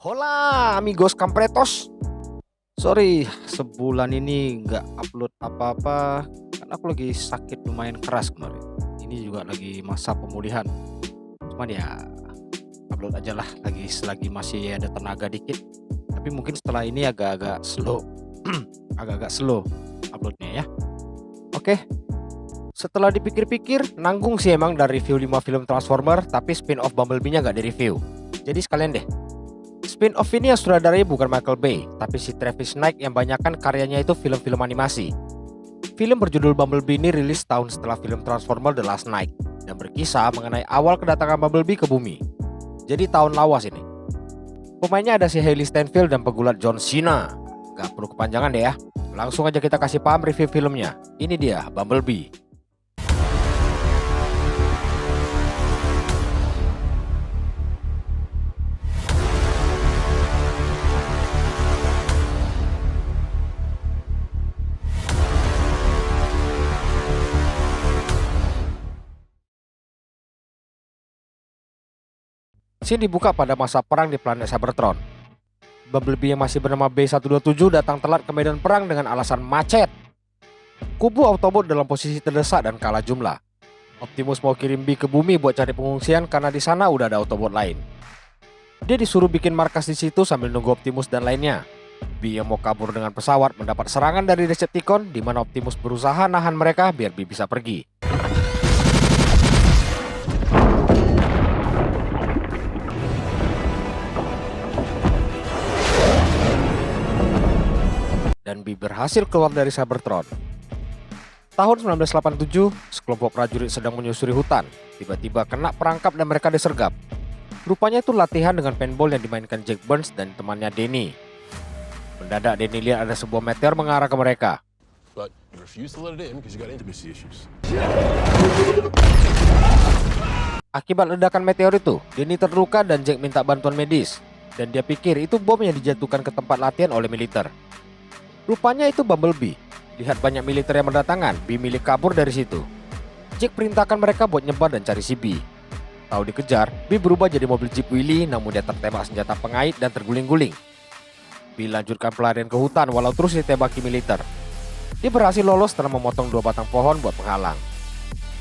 Hola amigos kampretos. Sorry, sebulan ini nggak upload apa-apa karena aku lagi sakit lumayan keras kemarin. Ini juga lagi masa pemulihan. Cuman ya upload aja lah lagi selagi masih ada tenaga dikit. Tapi mungkin setelah ini agak-agak slow. Agak-agak slow uploadnya ya. Oke. Setelah dipikir-pikir, nanggung sih emang dari review 5 film Transformer, tapi spin-off Bumblebee-nya nggak di-review. Jadi sekalian deh. Spin-off ini yang sutradaranya bukan Michael Bay, tapi si Travis Knight yang banyakkan karyanya itu film-film animasi. Film berjudul Bumblebee ini rilis tahun setelah film Transformer The Last Knight dan berkisah mengenai awal kedatangan Bumblebee ke bumi. Jadi tahun lawas ini. Pemainnya ada si Hailee Steinfeld dan pegulat John Cena. Gak perlu kepanjangan deh ya. Langsung aja kita kasih paham review filmnya. Ini dia Bumblebee. Scene dibuka pada masa perang di planet Cybertron. Bumblebee yang masih bernama B-127 datang telat ke medan perang dengan alasan macet. Kubu Autobot dalam posisi terdesak dan kalah jumlah. Optimus mau kirim Bee ke bumi buat cari pengungsian karena di sana udah ada Autobot lain. Dia disuruh bikin markas di situ sambil nunggu Optimus dan lainnya. Bee yang mau kabur dengan pesawat mendapat serangan dari Decepticon di mana Optimus berusaha nahan mereka biar Bee bisa pergi. Dan Bee berhasil keluar dari Cybertron. Tahun 1987, sekelompok prajurit sedang menyusuri hutan. Tiba-tiba kena perangkap dan mereka disergap. Rupanya itu latihan dengan paintball yang dimainkan Jack Burns dan temannya Danny. Mendadak Danny lihat ada sebuah meteor mengarah ke mereka. Akibat ledakan meteor itu, Danny terluka dan Jack minta bantuan medis. Dan dia pikir itu bom yang dijatuhkan ke tempat latihan oleh militer. Rupanya itu Bumblebee. Lihat banyak militer yang berdatangan, Bee milik kabur dari situ. Jack perintahkan mereka buat nyebar dan cari si Bee. Tahu dikejar, Bee berubah jadi mobil Jeep Willys, namun dia tertembak senjata pengait dan terguling-guling. Bee lanjutkan pelarian ke hutan walau terus ditembaki militer. Dia berhasil lolos setelah memotong 2 batang pohon buat penghalang.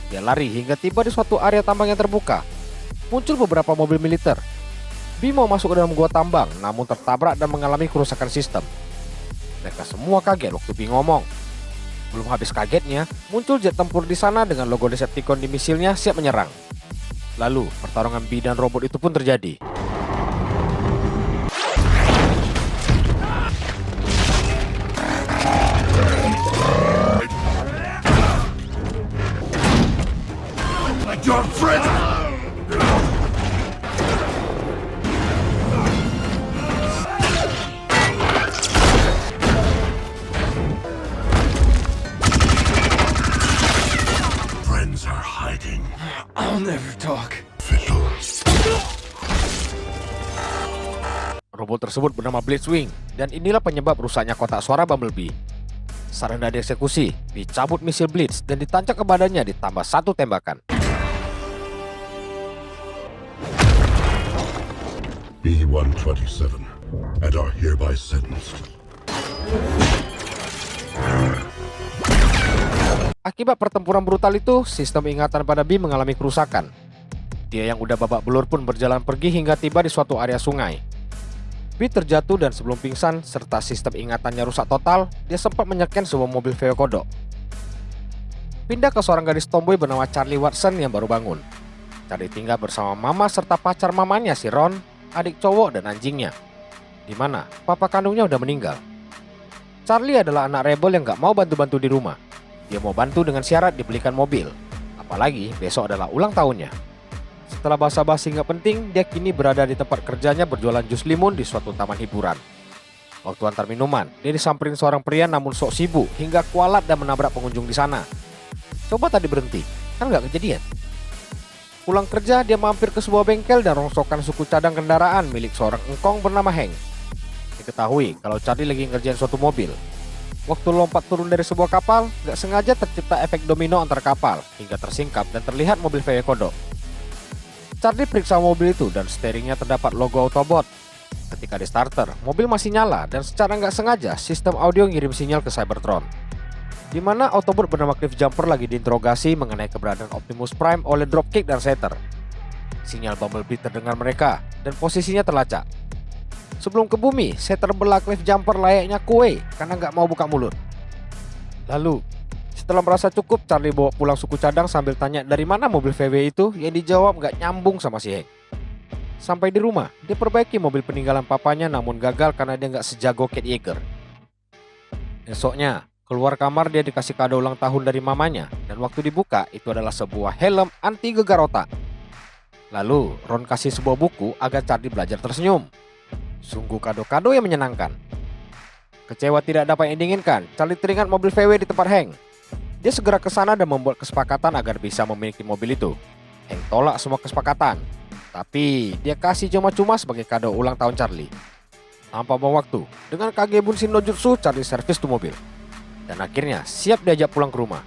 Dia lari hingga tiba di suatu area tambang yang terbuka. Muncul beberapa mobil militer. Bee mau masuk ke dalam gua tambang, namun tertabrak dan mengalami kerusakan sistem. Mereka semua kaget waktu Bee ngomong. Belum habis kagetnya, muncul jet tempur di sana dengan logo Decepticon di misilnya siap menyerang. Lalu, pertarungan Bee dan robot itu pun terjadi. Your friend! I'll never talk. Robot tersebut bernama Blitzwing, dan inilah penyebab rusaknya kotak suara Bumblebee. Saat hendak dieksekusi, dicabut misil Blitz dan ditancap ke badannya ditambah 1 tembakan. B-127 and are hereby sentenced. Akibat pertempuran brutal itu, sistem ingatan pada Bee mengalami kerusakan. Dia yang udah babak belur pun berjalan pergi hingga tiba di suatu area sungai. Bee terjatuh dan sebelum pingsan serta sistem ingatannya rusak total, dia sempat menyeken sebuah mobil VW kodok. Pindah ke seorang gadis tomboy bernama Charlie Watson yang baru bangun. Charlie tinggal bersama mama serta pacar mamanya si Ron, adik cowok dan anjingnya. Di mana papa kandungnya udah meninggal. Charlie adalah anak rebel yang gak mau bantu-bantu di rumah. Dia mau bantu dengan syarat dibelikan mobil. Apalagi besok adalah ulang tahunnya. Setelah basa-basi nggak penting, dia kini berada di tempat kerjanya berjualan jus limun di suatu taman hiburan. Waktu antar minuman, dia disamperin seorang pria namun sok sibuk hingga kualat dan menabrak pengunjung di sana. Coba tadi berhenti, kan nggak kejadian. Pulang kerja, dia mampir ke sebuah bengkel dan rongsokkan suku cadang kendaraan milik seorang engkong bernama Hank. Diketahui kalau Charlie lagi ngerjain suatu mobil. Waktu lompat turun dari sebuah kapal, gak sengaja tercipta efek domino antar kapal hingga tersingkap dan terlihat mobil VW kodok. Charlie periksa mobil itu dan steeringnya terdapat logo Autobot. Ketika di starter, mobil masih nyala dan secara nggak sengaja sistem audio ngirim sinyal ke Cybertron, di mana Autobot bernama Cliffjumper lagi diinterogasi mengenai keberadaan Optimus Prime oleh Dropkick dan Shatter. Sinyal Bumblebee terdengar mereka dan posisinya terlacak. Sebelum ke bumi, Shatter belah Cliffjumper layaknya kue karena nggak mau buka mulut. Lalu, setelah merasa cukup, Charlie bawa pulang suku cadang sambil tanya dari mana mobil VW itu, yang dijawab nggak nyambung sama si Hank. Sampai di rumah, dia perbaiki mobil peninggalan papanya namun gagal karena dia nggak sejago Kate Yeager. Esoknya, keluar kamar dia dikasih kado ulang tahun dari mamanya dan waktu dibuka itu adalah sebuah helm anti gegar otak. Lalu Ron kasih sebuah buku agar Charlie belajar tersenyum. Sungguh kado-kado yang menyenangkan. Kecewa tidak dapat yang diinginkan, Charlie teringat mobil VW di tempat Hank. Dia segera ke sana dan membuat kesepakatan agar bisa memiliki mobil itu. Hank tolak semua kesepakatan, tapi dia kasih cuma-cuma sebagai kado ulang tahun Charlie. Tanpa buang waktu, dengan Kage Bunshin no Jutsu, Charlie servis tuh mobil. Dan akhirnya siap diajak pulang ke rumah.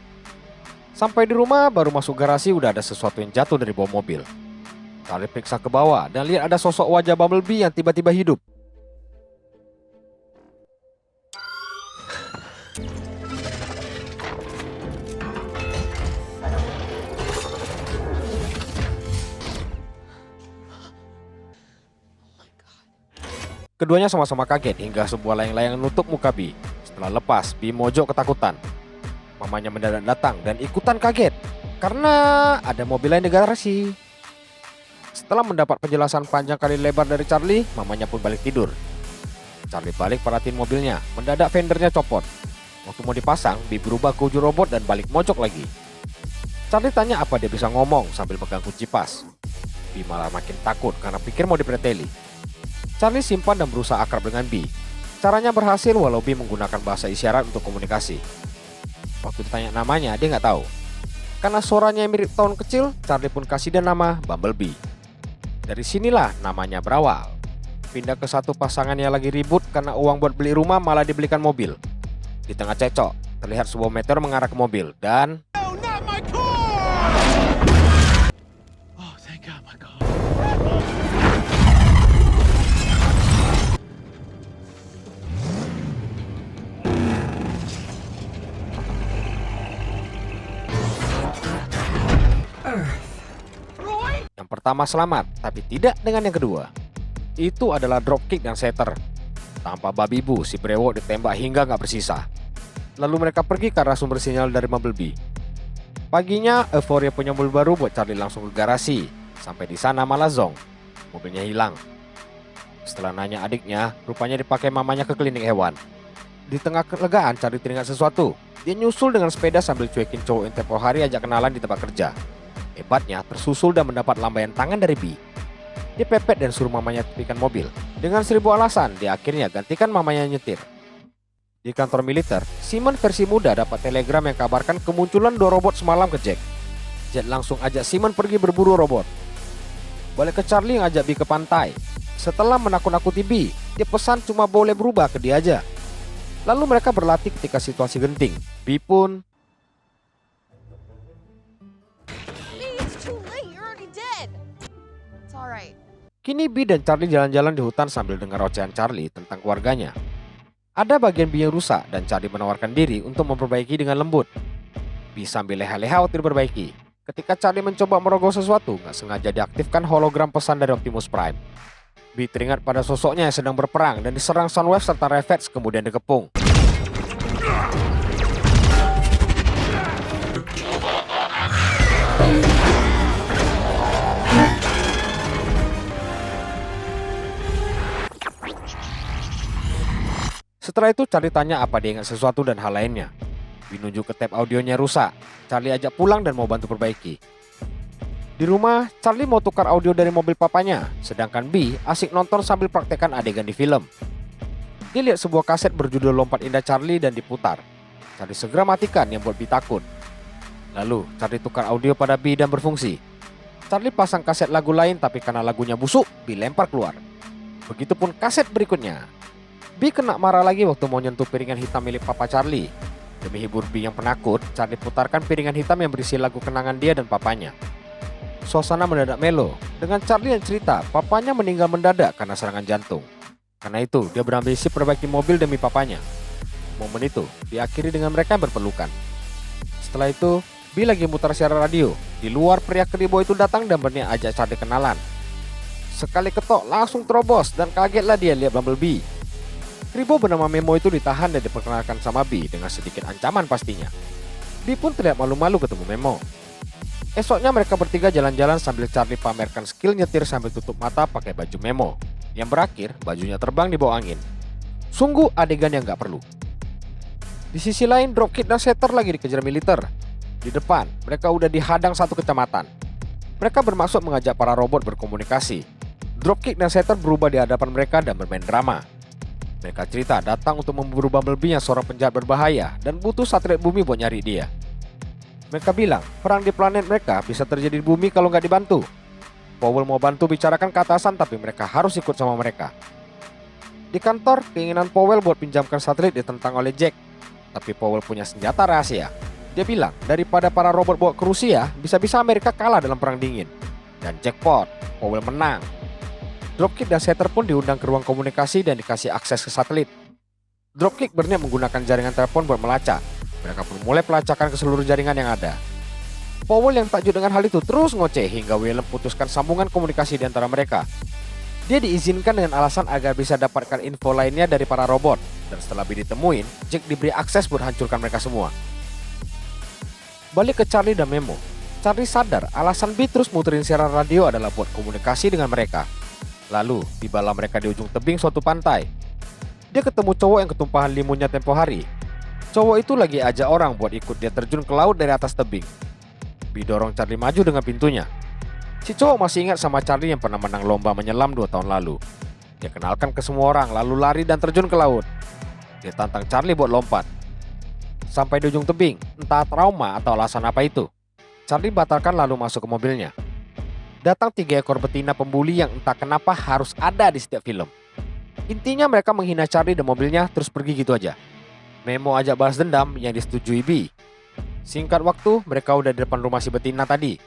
Sampai di rumah, baru masuk garasi udah ada sesuatu yang jatuh dari bawah mobil. Charlie periksa ke bawah dan lihat ada sosok wajah Bumblebee yang tiba-tiba hidup. Keduanya sama-sama kaget hingga sebuah layang-layang menutup muka Bee. Setelah lepas, Bee mojok ketakutan. Mamanya mendadak datang dan ikutan kaget karena ada mobil lain di garasi. Setelah mendapat penjelasan panjang kali lebar dari Charlie, mamanya pun balik tidur. Charlie balik perhatiin mobilnya, mendadak fendernya copot. Waktu mau dipasang, Bee berubah ke wujud robot dan balik mojok lagi. Charlie tanya apa dia bisa ngomong sambil pegang kunci pas. Bee malah makin takut karena pikir mau dipreteli. Charlie simpan dan berusaha akrab dengan Bee. Caranya berhasil walau Bee menggunakan bahasa isyarat untuk komunikasi. Waktu ditanya namanya, dia nggak tahu. Karena suaranya yang mirip tahun kecil, Charlie pun kasih dia nama Bumblebee. Dari sinilah namanya berawal. Pindah ke satu pasangan yang lagi ribut karena uang buat beli rumah malah dibelikan mobil. Di tengah cecok, terlihat sebuah meteor mengarah ke mobil dan Oh, thank God, my God. yang pertama selamat, tapi tidak dengan yang kedua. Itu adalah Dropkick dan Shatter. Tanpa babi bu, si brewok ditembak hingga nggak bersisa. Lalu mereka pergi ke arah sumber sinyal dari Bumblebee. Paginya, euforia punya mobil baru buat Charlie langsung ke garasi. Sampai di sana malah Zong. Mobilnya hilang. Setelah nanya adiknya, rupanya dipakai mamanya ke klinik hewan. Di tengah kelegaan, Charlie teringat sesuatu. Dia nyusul dengan sepeda sambil cuekin cowok yang tempoh hari ajak kenalan di tempat kerja. Hebatnya, tersusul dan mendapat lambaian tangan dari Bee. Dia pepet dan suruh mamanya tepikan mobil. Dengan 1000 alasan, dia akhirnya gantikan mamanya nyetir. Di kantor militer, Simon versi muda dapat telegram yang kabarkan kemunculan 2 robot semalam ke Jack. Jack langsung ajak Simon pergi berburu robot. Balik ke Charlie yang ajak Bee ke pantai. Setelah menakut-nakuti Bee, dia pesan cuma boleh berubah ke dia aja. Lalu mereka berlatih ketika situasi genting. Bee pun kini Bee dan Charlie jalan-jalan di hutan sambil dengar ocehan Charlie tentang keluarganya. Ada bagian Bee yang rusak dan Charlie menawarkan diri untuk memperbaiki dengan lembut. Bee sambil leha-leha waktu diperbaiki. Ketika Charlie mencoba merogoh sesuatu, nggak sengaja diaktifkan hologram pesan dari Optimus Prime. Bee teringat pada sosoknya yang sedang berperang dan diserang Soundwave serta Ravage kemudian dikepung. Setelah itu Charlie tanya apa dia ingat sesuatu dan hal lainnya. Bee nunjuk ke tape audionya rusak. Charlie ajak pulang dan mau bantu perbaiki. Di rumah, Charlie mau tukar audio dari mobil papanya, sedangkan Bee asik nonton sambil praktekkan adegan di film. Dia lihat sebuah kaset berjudul Lompat Indah Charlie dan diputar. Charlie segera matikan yang buat Bee takut. Lalu Charlie tukar audio pada Bee dan berfungsi. Charlie pasang kaset lagu lain tapi karena lagunya busuk, Bee lempar keluar. Begitupun kaset berikutnya. Bee kena marah lagi waktu mau nyentuh piringan hitam milik papa Charlie. Demi hibur Bee yang penakut, Charlie putarkan piringan hitam yang berisi lagu kenangan dia dan papanya. Suasana mendadak melo, dengan Charlie yang cerita papanya meninggal mendadak karena serangan jantung. Karena itu, dia berambisi perbaiki mobil demi papanya. Momen itu diakhiri dengan mereka yang berpelukan. Setelah itu, B lagi mutar siaran radio. Di luar, pria keribo itu datang dan berniat ajak Charlie kenalan. Sekali ketok langsung terobos dan kagetlah dia lihat Bumblebee. Keribo bernama Memo itu ditahan dan diperkenalkan sama B dengan sedikit ancaman pastinya. B pun terlihat malu-malu ketemu Memo. Esoknya mereka bertiga jalan-jalan sambil Charlie pamerkan skill nyetir sambil tutup mata pakai baju Memo, yang berakhir bajunya terbang di bawah angin. Sungguh adegan yang gak perlu. Di sisi lain, Dropkick dan Shatter lagi dikejar militer. Di depan, mereka udah dihadang satu kecamatan. Mereka bermaksud mengajak para robot berkomunikasi. Dropkick dan Shatter berubah di hadapan mereka dan bermain drama. Mereka cerita datang untuk memburu Bumblebee yang seorang penjahat berbahaya dan butuh satelit bumi buat nyari dia. Mereka bilang perang di planet mereka bisa terjadi di bumi kalau nggak dibantu. Powell mau bantu bicarakan ke atasan tapi mereka harus ikut sama mereka. Di kantor, keinginan Powell buat pinjamkan satelit ditentang oleh Jack. Tapi Powell punya senjata rahasia. Dia bilang daripada para robot bawa ke Rusia, bisa-bisa Amerika kalah dalam perang dingin. Dan jackpot, Powell menang. Dropkick dan Shatter pun diundang ke ruang komunikasi dan dikasih akses ke satelit. Dropkick berniat menggunakan jaringan telepon buat melacak. Mereka pun mulai pelacakan ke seluruh jaringan yang ada. Powell yang takjub dengan hal itu terus ngoceh hingga Willem putuskan sambungan komunikasi di antara mereka. Dia diizinkan dengan alasan agar bisa dapatkan info lainnya dari para robot. Dan setelah B ditemuin, Jack diberi akses buat hancurkan mereka semua. Balik ke Charlie dan Memo. Charlie sadar alasan B terus muterin siaran radio adalah buat komunikasi dengan mereka. Lalu, tibalah mereka di ujung tebing suatu pantai. Dia ketemu cowok yang ketumpahan limunnya tempo hari. Cowok itu lagi ajak orang buat ikut dia terjun ke laut dari atas tebing. B dorong Charlie maju dengan pintunya. Si cowok masih ingat sama Charlie yang pernah menang lomba menyelam 2 tahun lalu. Dia kenalkan ke semua orang lalu lari dan terjun ke laut. Dia tantang Charlie buat lompat. Sampai di ujung tebing, entah trauma atau alasan apa itu, Charlie batalkan lalu masuk ke mobilnya. Datang 3 ekor betina pembuli yang entah kenapa harus ada di setiap film. Intinya mereka menghina Charlie dan mobilnya terus pergi gitu aja. Memo ajak balas dendam yang disetujui B. Singkat waktu, mereka udah di depan rumah si betina tadi.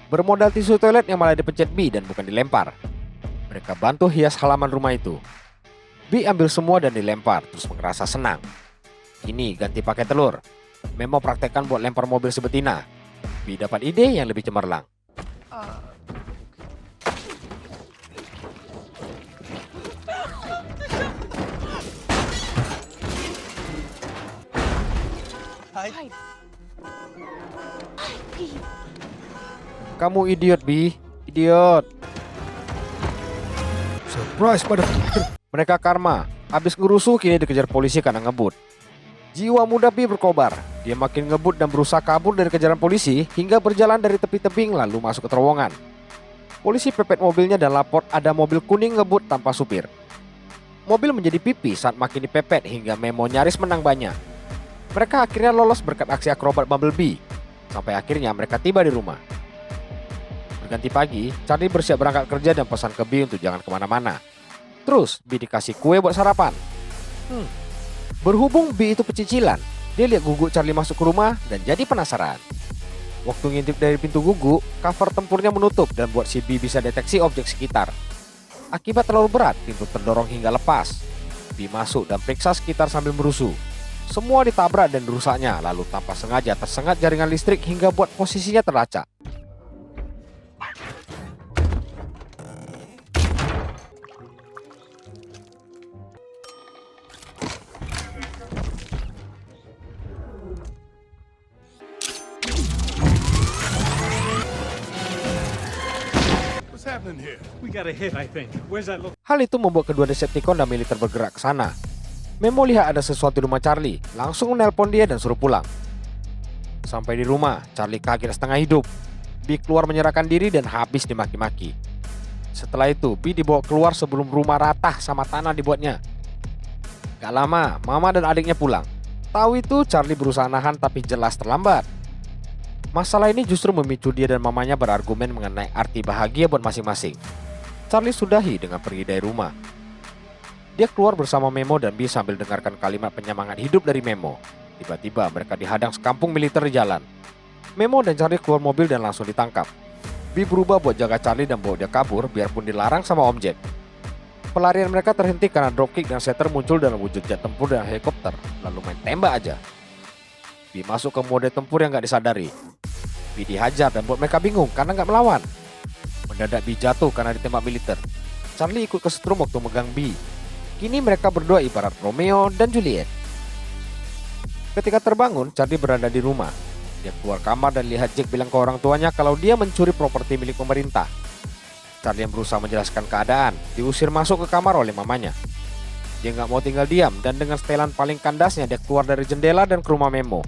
Bermodal tisu toilet yang malah dipencet B dan bukan dilempar. Mereka bantu hias halaman rumah itu. B ambil semua dan dilempar, terus merasa senang. Ini ganti pakai telur. Memo praktekkan buat lempar mobil si betina. B dapat ide yang lebih cemerlang. Kamu idiot, B. Idiot. Surprise pada mereka karma. Habis ngerusuh kini dikejar polisi karena ngebut. Jiwa muda B berkobar. Dia makin ngebut dan berusaha kabur dari kejaran polisi hingga berjalan dari tepi tebing lalu masuk ke terowongan. Polisi pepet mobilnya dan lapor ada mobil kuning ngebut tanpa supir. Mobil menjadi pipi saat makin dipepet hingga Memo nyaris menang banyak. Mereka akhirnya lolos berkat aksi akrobat Bumblebee. Sampai akhirnya mereka tiba di rumah. Berganti pagi, Charlie bersiap berangkat kerja dan pesan ke B untuk jangan kemana-mana. Terus B dikasih kue buat sarapan. Berhubung B itu pecicilan, dia lihat guguk Charlie masuk ke rumah dan jadi penasaran. Waktu ngintip dari pintu guguk, cover tempurnya menutup dan buat si B bisa deteksi objek sekitar. Akibat terlalu berat, pintu terdorong hingga lepas. B masuk dan periksa sekitar sambil merusuh. Semua ditabrak dan rusaknya, lalu tanpa sengaja tersengat jaringan listrik hingga buat posisinya terlacak. What's happening here? We got a hit, I think. Where's that look? Hal itu membuat kedua Decepticon dan militer bergerak ke sana. Memo lihat ada sesuatu di rumah Charlie, langsung menelpon dia dan suruh pulang. Sampai di rumah, Charlie kaget setengah hidup. B keluar menyerahkan diri dan habis dimaki-maki. Setelah itu, B dibawa keluar sebelum rumah rata sama tanah dibuatnya. Gak lama, mama dan adiknya pulang. Tahu itu, Charlie berusaha nahan tapi jelas terlambat. Masalah ini justru memicu dia dan mamanya berargumen mengenai arti bahagia buat masing-masing. Charlie sudahi dengan pergi dari rumah. Dia keluar bersama Memo dan B sambil dengarkan kalimat penyemangat hidup dari Memo. Tiba-tiba mereka dihadang sekampung militer di jalan. Memo dan Charlie keluar mobil dan langsung ditangkap. B berubah buat jaga Charlie dan bawa dia kabur biarpun dilarang sama Om Jack. Pelarian mereka terhenti karena dropkick dan setter muncul dalam wujud jet tempur dan helikopter, lalu main tembak aja. B masuk ke mode tempur yang gak disadari. B dihajar dan buat mereka bingung karena gak melawan. Mendadak B jatuh karena ditembak militer. Charlie ikut kesetrum waktu megang B. Kini mereka berdua ibarat Romeo dan Juliet. Ketika terbangun, Charlie berada di rumah. Dia keluar kamar dan lihat Jack bilang ke orang tuanya kalau dia mencuri properti milik pemerintah. Charlie yang berusaha menjelaskan keadaan, diusir masuk ke kamar oleh mamanya. Dia nggak mau tinggal diam dan dengan setelan paling kandasnya dia keluar dari jendela dan ke rumah Memo.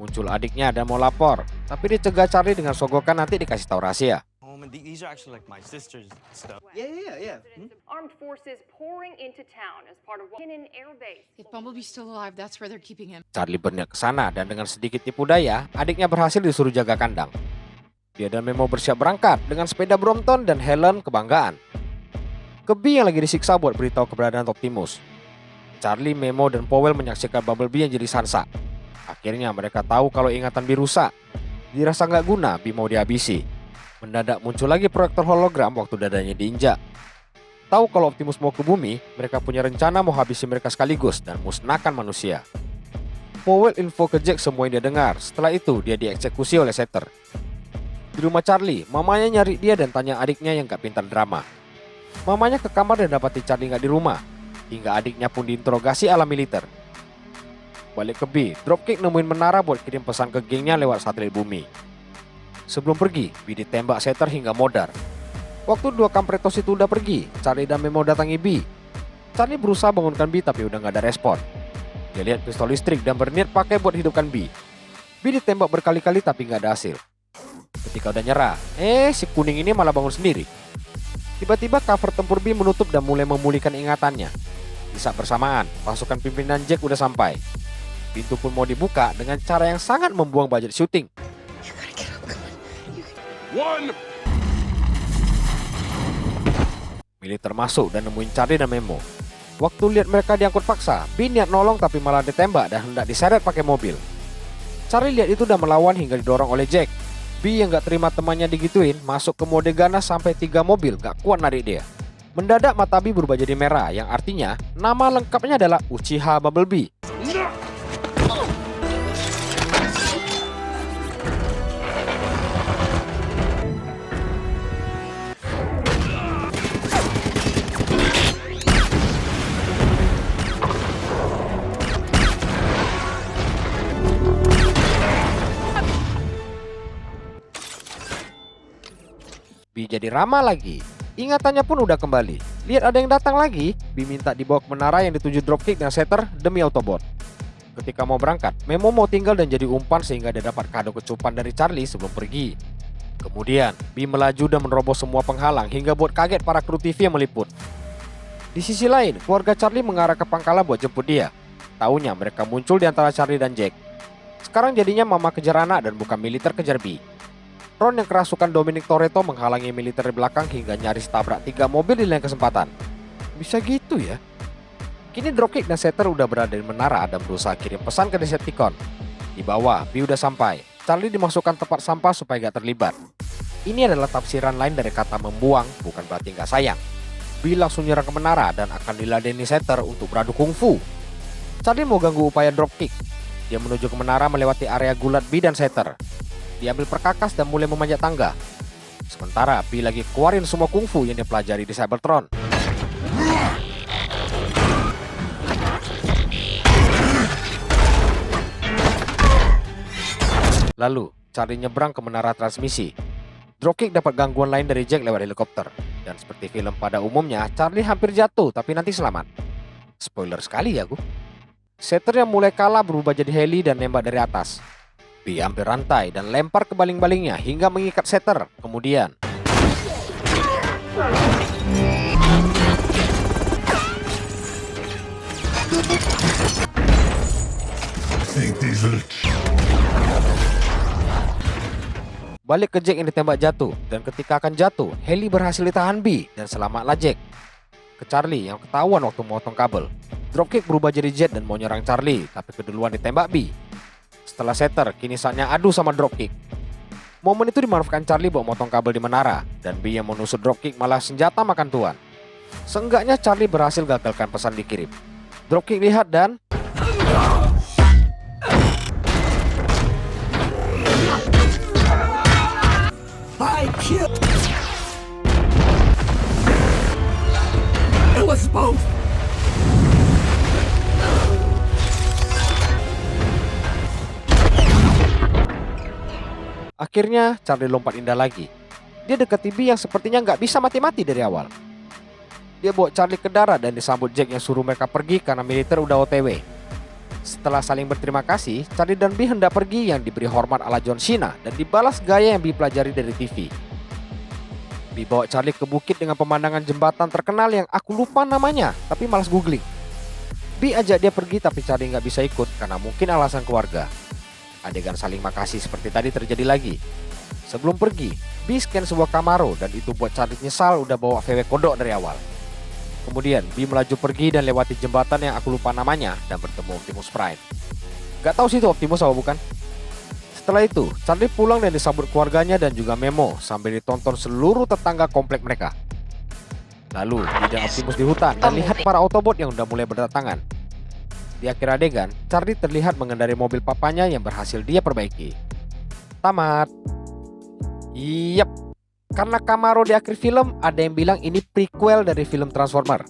Muncul adiknya dan mau lapor, tapi dicegah Charlie dengan sogokan nanti dikasih tahu rahasia. These are actually like my sister's stuff. Yeah. Armed forces pouring into town as part of Cannon Air Base. If Bumblebee's still alive, that's where they're keeping him. Charlie berniat ke sana dan dengan sedikit tipu daya, adiknya berhasil disuruh jaga kandang. Dia dan Memo bersiap berangkat dengan sepeda Brompton dan Helen kebanggaan. Kebi yang lagi disiksa buat beritahu keberadaan Optimus. Charlie, Memo, dan Powell menyaksikan Bumblebee yang jadi Sansa. Akhirnya mereka tahu kalau ingatan Bi rusak. Dirasa nggak guna, Bi mau dihabisi. Mendadak muncul lagi proyektor hologram waktu dadanya diinjak. Tahu kalau Optimus mau ke bumi, mereka punya rencana mau habisi mereka sekaligus dan musnahkan manusia. Powell info ke Jack semua yang dia dengar. Setelah itu dia dieksekusi oleh Setter. Di rumah Charlie, mamanya nyari dia dan tanya adiknya yang gak pintar drama. Mamanya ke kamar dan dapati Charlie gak di rumah. Hingga adiknya pun diinterogasi ala militer. Balik ke B, Dropkick nemuin menara buat kirim pesan ke gengnya lewat satelit bumi. Sebelum pergi, B ditembak Setter hingga modar. Waktu dua kampretos itu udah pergi, Charlie dan Memo datangi B. Charlie berusaha bangunkan B tapi udah gak ada respon. Dia lihat pistol listrik dan berniat pakai buat hidupkan B. B ditembak berkali-kali tapi gak ada hasil. Ketika udah nyerah, si kuning ini malah bangun sendiri. Tiba-tiba cover tempur B menutup dan mulai memulihkan ingatannya. Di saat bersamaan, pasukan pimpinan Jack udah sampai. Pintu pun mau dibuka dengan cara yang sangat membuang budget syuting. One. Militer masuk dan nemuin Charlie dan Memo. Waktu lihat mereka diangkut paksa, B niat nolong tapi malah ditembak dan hendak diseret pakai mobil. Charlie lihat itu dan melawan hingga didorong oleh Jack. B yang gak terima temannya digituin masuk ke mode ganas sampai 3 mobil gak kuat narik dia. Mendadak mata B berubah jadi merah yang artinya nama lengkapnya adalah Uchiha Bumblebee. B jadi ramah lagi. Ingatannya pun udah kembali. Lihat ada yang datang lagi, B minta dibawa ke menara yang dituju Dropkick dan Setter demi Autobot. Ketika mau berangkat, Memo mau tinggal dan jadi umpan sehingga dia dapat kado kecupan dari Charlie sebelum pergi. Kemudian, B melaju dan menerobos semua penghalang hingga buat kaget para kru TV yang meliput. Di sisi lain, keluarga Charlie mengarah ke pangkalan buat jemput dia. Taunya mereka muncul di antara Charlie dan Jack. Sekarang jadinya mama kejar anak dan bukan militer kejar B. Ron yang kerasukan Dominic Toretto menghalangi militer di belakang hingga nyaris tabrak 3 mobil di lain kesempatan. Bisa gitu ya? Kini Dropkick dan Setter udah berada di menara dan berusaha kirim pesan ke Decepticon. Di bawah, B udah sampai. Charlie dimasukkan tempat sampah supaya gak terlibat. Ini adalah tafsiran lain dari kata membuang, bukan berarti gak sayang. B langsung nyerang ke menara dan akan diladeni Setter untuk beradu kungfu. Charlie mau ganggu upaya Dropkick. Dia menuju ke menara melewati area gulat B dan Setter. Dia ambil perkakas dan mulai memanjat tangga. Sementara B lagi keluarin semua kungfu yang dia pelajari di Cybertron. Lalu, Charlie nyebrang ke menara transmisi. Dropkick dapat gangguan lain dari Jack lewat helikopter. Dan seperti film pada umumnya, Charlie hampir jatuh tapi nanti selamat. Spoiler sekali ya gue. Setter yang mulai kalah berubah jadi heli dan nembak dari atas. B ambil rantai dan lempar ke baling-balingnya hingga mengikat Setter. Kemudian balik ke Jack yang ditembak jatuh. Dan ketika akan jatuh, heli berhasil ditahan B dan selamatlah Jack. Ke Charlie yang ketahuan waktu memotong kabel. Dropkick berubah jadi jet dan mau nyerang Charlie, tapi keduluan ditembak B. Setelah Setter, kini saatnya adu sama Dropkick. Momen itu dimanfaatkan Charlie buat motong kabel di menara, dan B yang menusuk Dropkick malah senjata makan tuan. Seenggaknya Charlie berhasil gagalkan pesan dikirim. Dropkick lihat dan akhirnya Charlie lompat indah lagi. Dia dekati Bee yang sepertinya nggak bisa mati-mati dari awal. Dia bawa Charlie ke darat dan disambut Jack yang suruh mereka pergi karena militer udah OTW. Setelah saling berterima kasih, Charlie dan Bee hendak pergi yang diberi hormat ala John Cena dan dibalas gaya yang Bee pelajari dari TV. Bee bawa Charlie ke bukit dengan pemandangan jembatan terkenal yang aku lupa namanya, tapi malas googling. Bee ajak dia pergi tapi Charlie nggak bisa ikut karena mungkin alasan keluarga. Adegan saling makasih seperti tadi terjadi lagi. Sebelum pergi, Bee scan sebuah Camaro dan itu buat Charlie nyesal udah bawa VW kodok dari awal. Kemudian Bee melaju pergi dan lewati jembatan yang aku lupa namanya dan bertemu Optimus Prime. Gak tahu sih itu Optimus apa bukan. Setelah itu, Charlie pulang dan disambut keluarganya dan juga Memo sambil ditonton seluruh tetangga komplek mereka. Lalu, tidak Optimus di hutan dan lihat para Autobot yang udah mulai berdatangan. Di akhir adegan, Charlie terlihat mengendarai mobil papanya yang berhasil dia perbaiki. Tamat. Yap, karena Camaro di akhir film ada yang bilang ini prequel dari film Transformer.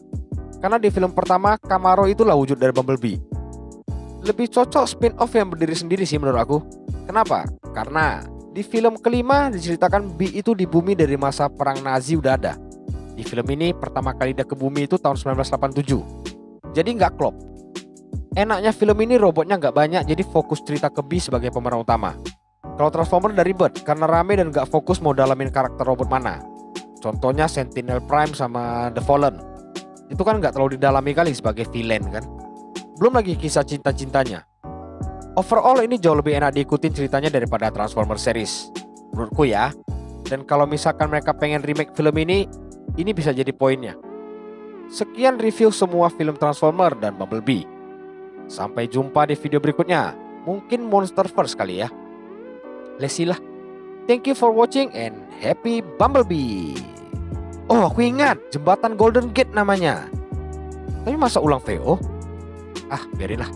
Karena di film pertama Camaro itulah wujud dari Bumblebee. Lebih cocok spin-off yang berdiri sendiri sih menurut aku. Kenapa? Karena di film kelima diceritakan Bee itu di bumi dari masa perang Nazi udah ada. Di film ini pertama kali dia ke bumi itu tahun 1987. Jadi nggak klop. Enaknya film ini robotnya nggak banyak, jadi fokus cerita ke Bee sebagai pemeran utama. Kalau Transformer udah ribet karena rame dan gak fokus mau dalamin karakter robot mana. Contohnya Sentinel Prime sama The Fallen. Itu kan gak terlalu didalami kali sebagai villain kan. Belum lagi kisah cinta-cintanya. Overall ini jauh lebih enak diikutin ceritanya daripada Transformer series, menurutku ya. Dan kalau misalkan mereka pengen remake film ini bisa jadi poinnya. Sekian review semua film Transformer dan Bumblebee. Sampai jumpa di video berikutnya. Mungkin Monsterverse kali ya. Let's see lah. Thank you for watching and happy Bumblebee. Oh, aku ingat jembatan Golden Gate namanya. Tapi masa ulang VO? Ah, biarin lah.